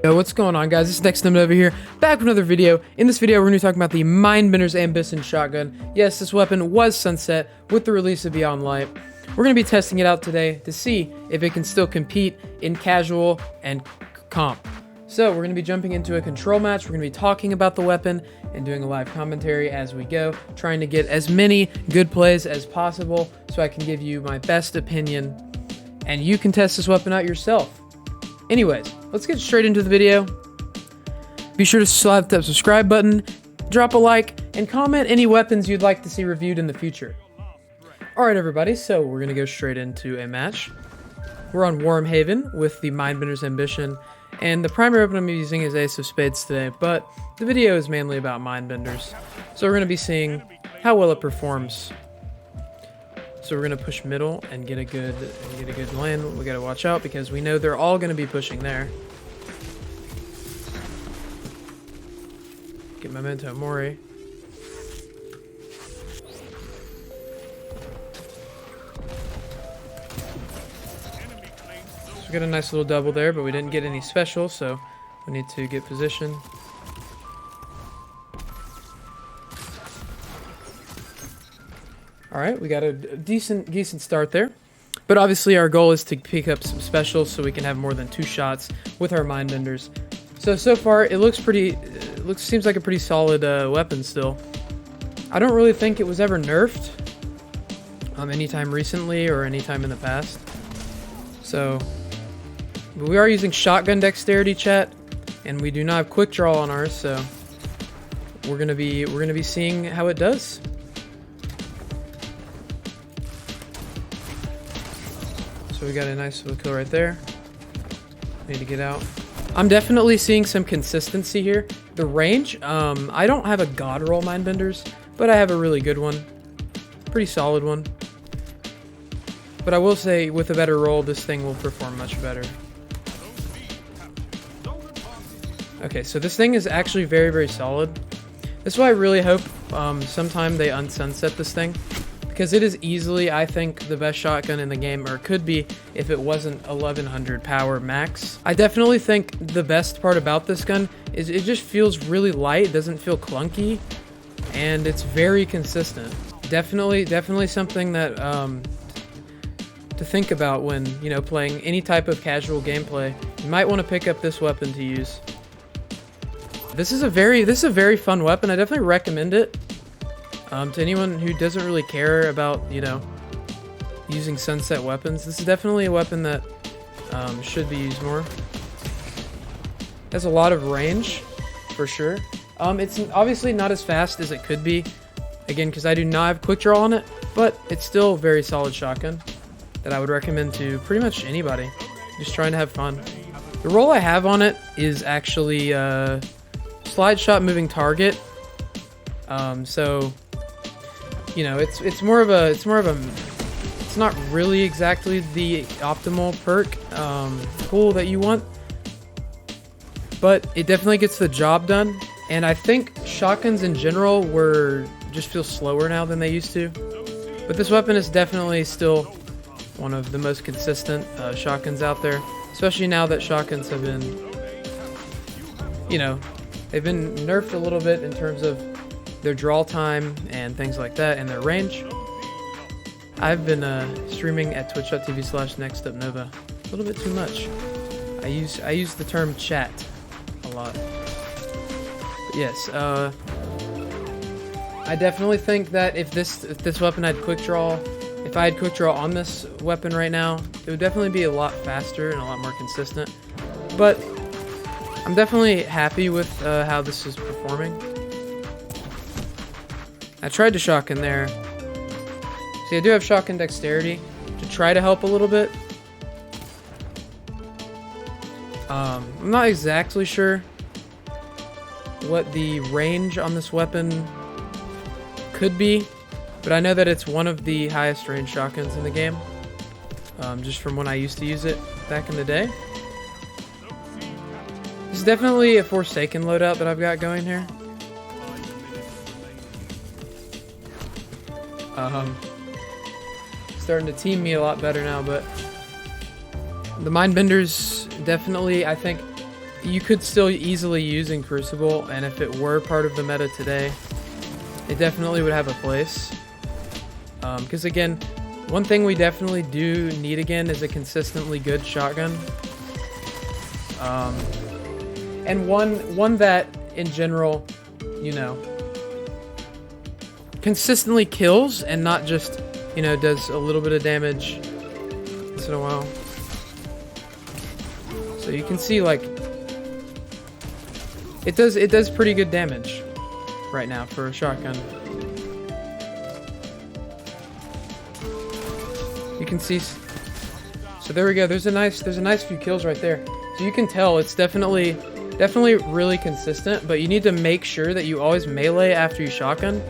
Yo, what's going on, guys? This is Nextnode over here, back with another video. In this video, we're going to be talking about the Mindbender's Ambition shotgun. Yes, this weapon was sunset with the release of Beyond Light. We're going to be testing it out today to see if it can still compete in casual and comp. So we're going to be jumping into a control match. We're going to be talking about the weapon and doing a live commentary as we go, trying to get as many good plays as possible so I can give you my best opinion and you can test this weapon out yourself. Anyways, let's get straight into the video. Be sure to slap that subscribe button, drop a like, and comment any weapons you'd like to see reviewed in the future. Alright everybody, so we're going to go straight into a match. We're on Warmhaven with the Mindbender's Ambition, and the primary weapon I'm using is Ace of Spades today, but the video is mainly about Mindbenders. So we're going to be seeing how well it performs. So we're going to push middle and get a good lane. We got to watch out because we know they're all going to be pushing there. Get Memento Mori. So we got a nice little double there, but we didn't get any special, so we need to get position. Alright, we got a decent start there. But obviously our goal is to pick up some specials so we can have more than 2 shots with our Mindbenders. So far it looks seems like a pretty solid weapon still. I don't really think it was ever nerfed anytime recently or anytime in the past. So but we are using shotgun dexterity, chat, and we do not have quick draw on ours, so we're gonna be seeing how it does. So we got a nice little kill right there. Need to get out. I'm definitely seeing some consistency here. The range, I don't have a god roll Mindbenders, but I have a really good one. Pretty solid one. But I will say, with a better roll, this thing will perform much better. Okay, so this thing is actually very, very solid. This is why I really hope sometime they unsunset this thing. Because it is easily, I think, the best shotgun in the game, or it could be if it wasn't 1100 power max. I definitely think the best part about this gun is it just feels really light, doesn't feel clunky, and it's very consistent. Definitely something that to think about when, you know, playing any type of casual gameplay. You might want to pick up this weapon to use. This is a very fun weapon. I definitely recommend it. To anyone who doesn't really care about, you know, using sunset weapons, this is definitely a weapon that should be used more. Has a lot of range, for sure. It's obviously not as fast as it could be, again, because I do not have quick draw on it, but it's still a very solid shotgun that I would recommend to pretty much anybody just trying to have fun. The roll I have on it is actually slide shot moving target. So you know, it's not really exactly the optimal perk pool that you want, but it definitely gets the job done. And I think shotguns in general just feel slower now than they used to, but this weapon is definitely still one of the most consistent shotguns out there, especially now that shotguns have been, you know, they've been nerfed a little bit in terms of their draw time and things like that, and their range. I've been streaming at twitch.tv/nextupnova a little bit too much. I use the term chat a lot. But yes, I definitely think that if this weapon had quick draw, if I had quick draw on this weapon right now, it would definitely be a lot faster and a lot more consistent. But I'm definitely happy with how this is performing. I tried to shotgun there. See, I do have shotgun dexterity to try to help a little bit. I'm not exactly sure what the range on this weapon could be, but I know that it's one of the highest range shotguns in the game, just from when I used to use it back in the day. This is definitely a Forsaken loadout that I've got going here. Starting to team me a lot better now, but the Mindbenders definitely, I think, you could still easily use in Crucible, and if it were part of the meta today, it definitely would have a place. Because again, one thing we definitely do need again is a consistently good shotgun. And one that, in general, you know, consistently kills and not just, you know, does a little bit of damage once in a while. So you can see, like, it does pretty good damage right now for a shotgun. You can see. So there we go. There's a nice few kills right there. So you can tell it's definitely really consistent, but you need to make sure that you always melee after you shotgun.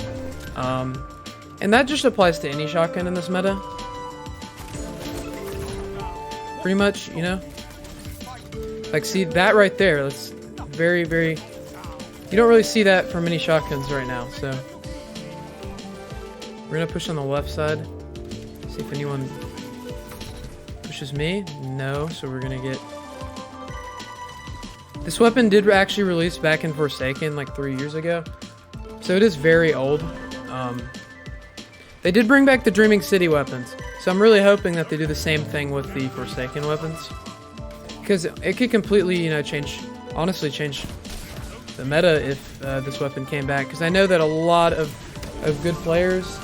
And that just applies to any shotgun in this meta. Pretty much, you know? Like, see that right there? That's very, very... You don't really see that from many shotguns right now, so... We're gonna push on the left side. See if anyone pushes me. No, so we're gonna get... This weapon did actually release back in Forsaken like 3 years ago. So it is very old. They did bring back the Dreaming City weapons. So I'm really hoping that they do the same thing with the Forsaken weapons. Because it could completely, you know, honestly change the meta if this weapon came back. Because I know that a lot of good players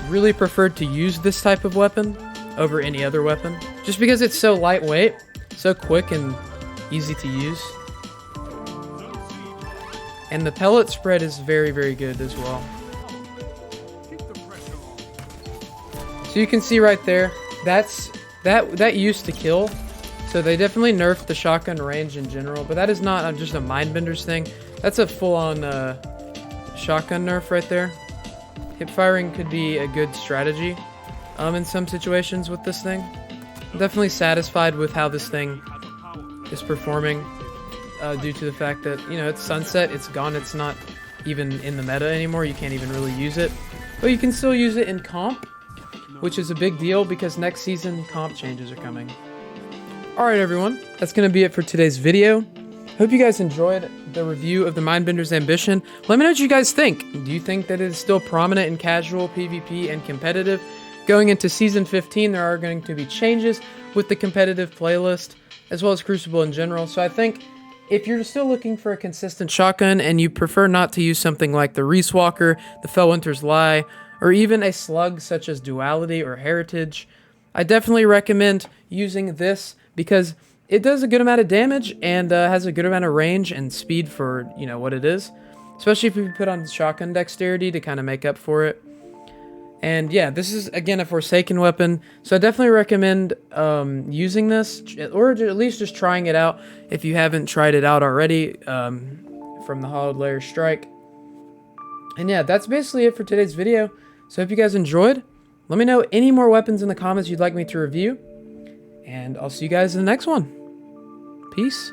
really preferred to use this type of weapon over any other weapon. Just because it's so lightweight, so quick and easy to use. And the pellet spread is very, very good as well. So you can see right there, that used to kill. So they definitely nerfed the shotgun range in general, but that is not just a Mindbender's thing. That's a full-on shotgun nerf right there. Hip firing could be a good strategy in some situations with this thing. I'm definitely satisfied with how this thing is performing due to the fact that, you know, it's sunset, it's gone, it's not even in the meta anymore. You can't even really use it. But you can still use it in comp, which is a big deal because next season comp changes are coming. Alright everyone, that's going to be it for today's video. Hope you guys enjoyed the review of the Mindbender's Ambition. Let me know what you guys think. Do you think that it is still prominent in casual, PvP, and competitive? Going into Season 15, there are going to be changes with the competitive playlist, as well as Crucible in general. So I think if you're still looking for a consistent shotgun and you prefer not to use something like the Reese Walker, the Fellwinter's Lie, or even a slug such as Duality or Heritage, I definitely recommend using this because it does a good amount of damage and has a good amount of range and speed for, you know, what it is. Especially if you put on shotgun dexterity to kind of make up for it. And yeah, this is, again, a Forsaken weapon. So I definitely recommend using this, or at least just trying it out if you haven't tried it out already from the Hollowed Layer Strike. And yeah, that's basically it for today's video. So I hope you guys enjoyed. Let me know any more weapons in the comments you'd like me to review. And I'll see you guys in the next one. Peace.